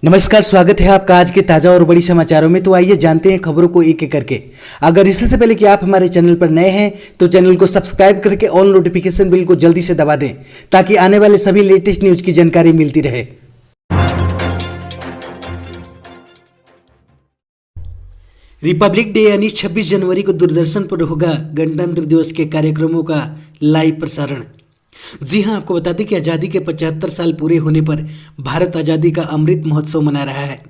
नमस्कार, स्वागत है आपका आज के ताज़ा और बड़ी समाचारों में। तो आइए जानते हैं खबरों को एक एक करके। अगर इससे पहले कि आप हमारे चैनल पर नए हैं तो चैनल को सब्सक्राइब करके ऑल नोटिफिकेशन बिल को जल्दी से दबा दें ताकि आने वाले सभी लेटेस्ट न्यूज की जानकारी मिलती रहे। रिपब्लिक डे यानी 26 जनवरी को दूरदर्शन पर होगा गणतंत्र दिवस के कार्यक्रमों का लाइव प्रसारण। जी हां, आपको बता दें कि आज़ादी के 75 साल पूरे होने पर भारत आज़ादी का अमृत महोत्सव मना रहा है।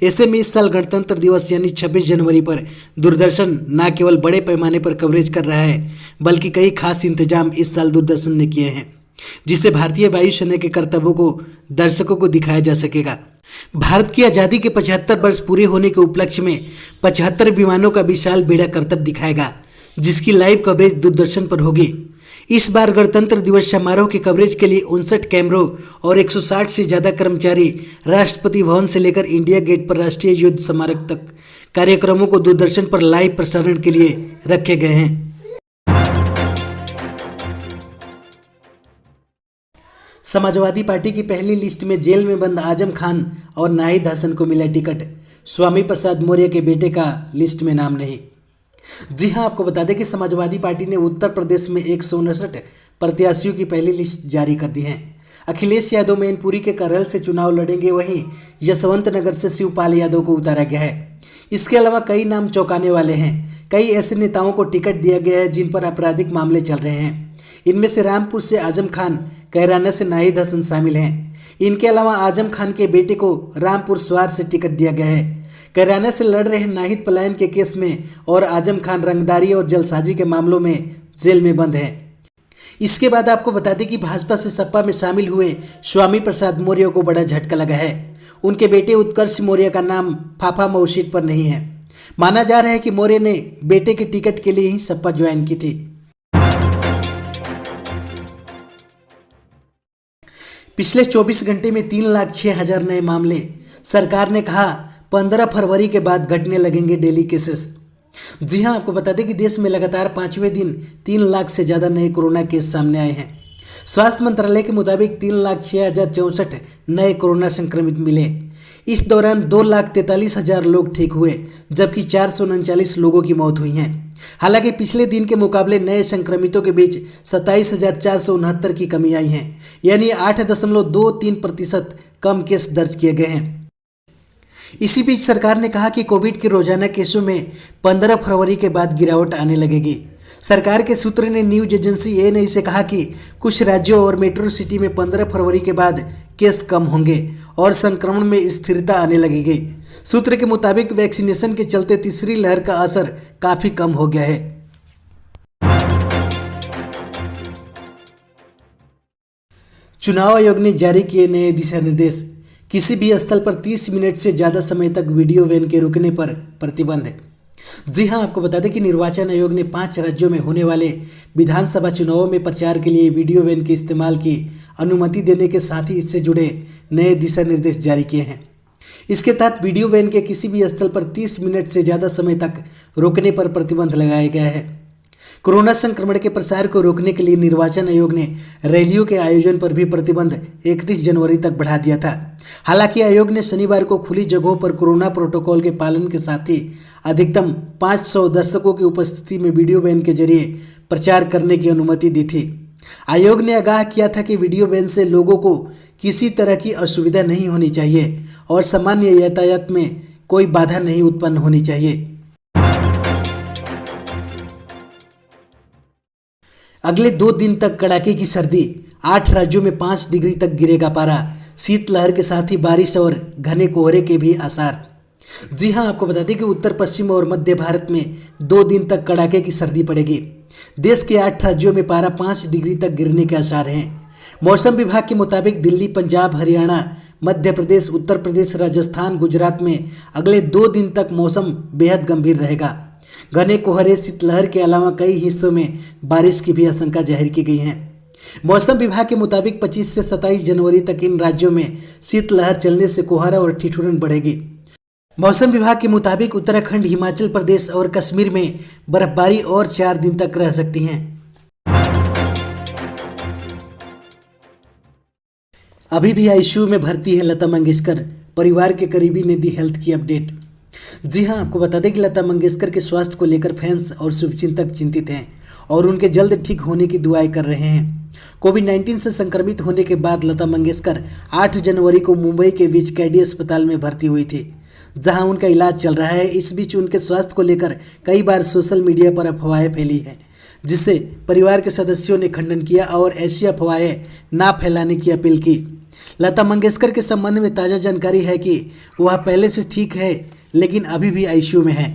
ऐसे में इस साल गणतंत्र दिवस यानी 26 जनवरी पर दूरदर्शन न केवल बड़े पैमाने पर कवरेज कर रहा है बल्कि कई खास इंतजाम इस साल दूरदर्शन ने किए हैं, जिससे भारतीय वायुसेना के कर्तव्यों को दर्शकों को दिखाया जा सकेगा। भारत की आज़ादी के 75 वर्ष पूरे होने के उपलक्ष्य में 75 विमानों का विशाल बेड़ा करतब दिखाएगा, जिसकी लाइव कवरेज दूरदर्शन पर होगी। इस बार गणतंत्र दिवस समारोह की कवरेज के लिए 59 कैमरों और 160 से ज़्यादा कर्मचारी राष्ट्रपति भवन से लेकर इंडिया गेट पर राष्ट्रीय युद्ध स्मारक तक कार्यक्रमों को दूरदर्शन पर लाइव प्रसारण के लिए रखे गए हैं। समाजवादी पार्टी की पहली लिस्ट में जेल में बंद आजम खान और नाहिद हसन को मिला टिकट, स्वामी प्रसाद मौर्य के बेटे का लिस्ट में नाम नहीं। जी हां, आपको बता दें कि समाजवादी पार्टी ने उत्तर प्रदेश में 159 प्रत्याशियों की पहली लिस्ट जारी कर दी है। अखिलेश यादव मैनपुरी के करल से चुनाव लड़ेंगे, वहीं यशवंत नगर से शिवपाल यादव को उतारा गया है। इसके अलावा कई नाम चौंकाने वाले हैं। कई ऐसे नेताओं को टिकट दिया गया है जिन पर आपराधिक मामले चल रहे हैं। इनमें से रामपुर से आजम खान, कैराना से नाहिद हसन शामिल हैं। इनके अलावा आजम खान के बेटे को रामपुर स्वार से टिकट दिया गया है। कैराना से लड़ रहे नाहिद पलायन के केस में और आजम खान रंगदारी और जलसाजी के मामलों में जेल में बंद है। इसके बाद आपको बता दें कि भाजपा से सपा में शामिल हुए स्वामी प्रसाद मौर्य को बड़ा झटका लगा है। उनके बेटे उत्कर्ष मौर्य का नाम फाफा मौशीट पर नहीं है। माना जा रहा है कि मौर्य ने बेटे के टिकट के लिए ही सपा ज्वाइन की थी। पिछले 24 घंटे में 3,06,000 नए मामले। सरकार ने कहा 15 फरवरी के बाद घटने लगेंगे डेली केसेस। जी हां, आपको बता दें कि देश में लगातार 5वें दिन 3 लाख से ज़्यादा नए कोरोना केस सामने आए हैं। स्वास्थ्य मंत्रालय के मुताबिक 3,06,064 नए कोरोना संक्रमित मिले। इस दौरान 2,43,000 लोग ठीक हुए, जबकि 439 लोगों की मौत हुई है। हालांकि पिछले दिन के मुकाबले नए संक्रमितों के बीच 27,469 की कमी आई है, यानी 8.23% कम केस दर्ज किए गए हैं। इसी बीच सरकार ने कहा कि कोविड के रोजाना केसों में 15 फरवरी के बाद गिरावट आने लगेगी। सरकार के सूत्र ने न्यूज एजेंसी एएनआई से कहा कि कुछ राज्यों और मेट्रो सिटी में 15 फरवरी के बाद केस कम होंगे और संक्रमण में स्थिरता आने लगेगी। सूत्र के मुताबिक वैक्सीनेशन के चलते तीसरी लहर का असर काफ़ी कम हो गया है। चुनाव आयोग ने जारी किए नए दिशा निर्देश। किसी भी स्थल पर 30 मिनट से ज़्यादा समय तक वीडियो वैन के रुकने पर प्रतिबंध है। जी हां, आपको बता दें कि निर्वाचन आयोग ने 5 राज्यों में होने वाले विधानसभा चुनावों में प्रचार के लिए वीडियो वैन के इस्तेमाल की अनुमति देने के साथ ही इससे जुड़े नए दिशा निर्देश जारी किए हैं। इसके तहत वीडियो वैन के किसी भी स्थल पर 30 मिनट से ज़्यादा समय तक रोकने पर प्रतिबंध लगाया गया है। कोरोना संक्रमण के प्रसार को रोकने के लिए निर्वाचन आयोग ने रैलियों के आयोजन पर भी प्रतिबंध 31 जनवरी तक बढ़ा दिया था। हालांकि आयोग ने शनिवार को खुली जगहों पर कोरोना प्रोटोकॉल के पालन के साथ ही अधिकतम 500 दर्शकों की उपस्थिति में वीडियो वैन के जरिए प्रचार करने की अनुमति दी थी। आयोग ने आगाह किया था कि वीडियो वैन से लोगों को किसी तरह की असुविधा नहीं होनी चाहिए और सामान्य यातायात में कोई बाधा नहीं उत्पन्न होनी चाहिए। अगले 2 दिन तक कड़ाके की सर्दी। 8 राज्यों में 5 डिग्री तक गिरेगा पारा। शीतलहर के साथ ही बारिश और घने कोहरे के भी आसार। जी हां, आपको बता दें कि उत्तर पश्चिम और मध्य भारत में 2 दिन तक कड़ाके की सर्दी पड़ेगी। देश के 8 राज्यों में पारा 5 डिग्री तक गिरने के आसार हैं। मौसम विभाग के मुताबिक दिल्ली, पंजाब, हरियाणा, मध्य प्रदेश, उत्तर प्रदेश, राजस्थान, गुजरात में अगले 2 दिन तक मौसम बेहद गंभीर रहेगा। घने कोहरे, शीतलहर के अलावा कई हिस्सों में बारिश की भी आशंका जाहिर की गई है। मौसम विभाग के मुताबिक 25 से 27 जनवरी तक इन राज्यों में शीतलहर चलने से कोहरा और ठिठुरन बढ़ेगी। मौसम विभाग के मुताबिक उत्तराखंड, हिमाचल प्रदेश और कश्मीर में बर्फबारी और 4 दिन तक रह सकती है। अभी भी आईसीयू में भर्ती है लता मंगेशकर। परिवार के करीबी ने दी हेल्थ की अपडेट। जी हां, आपको बता दें कि लता मंगेशकर के स्वास्थ्य को लेकर फैंस और शुभचिंतक चिंतित हैं और उनके जल्द ठीक होने की दुआएं कर रहे हैं। कोविड-19 से संक्रमित होने के बाद लता मंगेशकर 8 जनवरी को मुंबई के विजकेडी अस्पताल में भर्ती हुई थी, जहां उनका इलाज चल रहा है। इस बीच उनके स्वास्थ्य को लेकर कई बार सोशल मीडिया पर अफवाहें फैली हैं, जिससे परिवार के सदस्यों ने खंडन किया और ऐसी अफवाहें ना फैलाने की अपील की। लता मंगेशकर के संबंध में ताज़ा जानकारी है कि वह पहले से ठीक है, लेकिन अभी भी आईसीयू में है।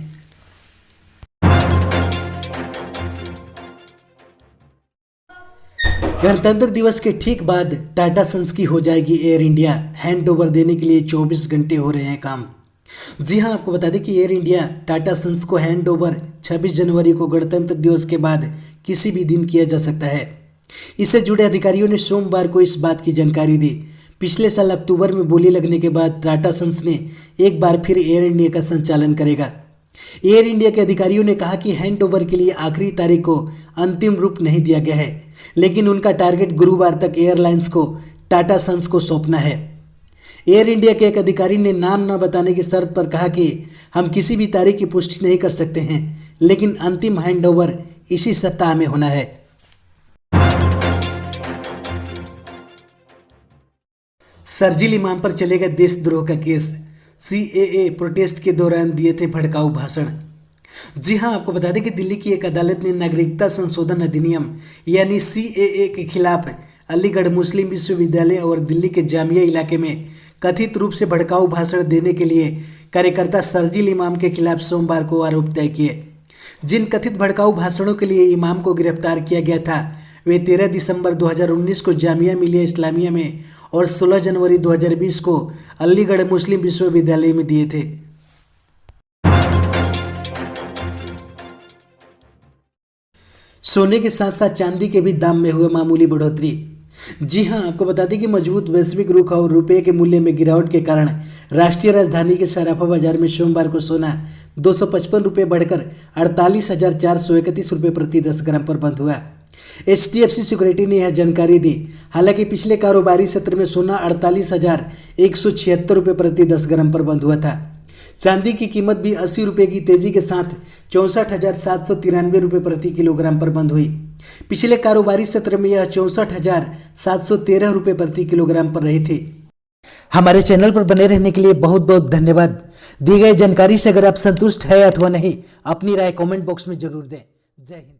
गणतंत्र दिवस के ठीक बाद टाटा सन्स की हो जाएगी एयर इंडिया। हैंड ओवर देने के लिए 24 घंटे हो रहे हैं काम। जी हां, आपको बता दें कि एयर इंडिया टाटा सन्स को हैंड ओवर 26 जनवरी को गणतंत्र दिवस के बाद किसी भी दिन किया जा सकता है। इससे जुड़े अधिकारियों ने सोमवार को इस बात की जानकारी दी। पिछले साल अक्टूबर में बोली लगने के बाद टाटा सन्स ने एक बार फिर एयर इंडिया का संचालन करेगा। एयर इंडिया के अधिकारियों ने कहा कि हैंड ओवर के लिए आखिरी तारीख को अंतिम रूप नहीं दिया गया है, लेकिन उनका टारगेट गुरुवार तक एयरलाइंस को टाटा सन्स को सौंपना है। एयर इंडिया के एक अधिकारी ने नाम न बताने की शर्त पर कहा कि हम किसी भी तारीख की पुष्टि नहीं कर सकते हैं, लेकिन अंतिम हैंडओवर इसी सप्ताह में होना है। शर्जील इमाम पर चलेगा देशद्रोह का केस। सीएए प्रोटेस्ट के दौरान दिए थे भड़काऊ भाषण। जी हां, आपको बता दें कि दिल्ली की एक अदालत ने नागरिकता संशोधन अधिनियम यानी सीएए के खिलाफ अलीगढ़ मुस्लिम विश्वविद्यालय और दिल्ली के जामिया इलाके में कथित रूप से भड़काऊ भाषण देने के लिए कार्यकर्ता शर्जील इमाम के खिलाफ सोमवार को आरोप तय किए। जिन कथित भड़काऊ भाषणों के लिए इमाम को गिरफ्तार किया गया था, वे 13 दिसंबर 2019 को जामिया मिलिया इस्लामिया में और 16 जनवरी 2020 को अलीगढ़ मुस्लिम विश्वविद्यालय में दिए थे। सोने के साथ साथ चांदी के भी दाम में हुए मामूली बढ़ोतरी। जी हां, आपको बता दें कि मजबूत वैश्विक रुख और रुपये के मूल्य में गिरावट के कारण राष्ट्रीय राजधानी के सराफा बाजार में सोमवार को सोना 255 रुपये बढ़कर 48,431 रुपये प्रति 10 ग्राम पर बंद हुआ। HDFC सिक्योरिटी ने यह जानकारी दी। हालांकि पिछले कारोबारी सत्र में सोना 48,176 रुपये प्रति 10 ग्राम पर बंद हुआ था। चांदी की कीमत भी 80 रुपये की तेजी के साथ 64,793 रुपये प्रति किलोग्राम पर बंद हुई। पिछले कारोबारी सत्र में यह 64,713 रुपये प्रति किलोग्राम पर रही थी। हमारे चैनल पर बने रहने के लिए बहुत बहुत धन्यवाद। दी गई जानकारी से अगर आप संतुष्ट है अथवा नहीं, अपनी राय कमेंट बॉक्स में जरूर दें। जय हिंद।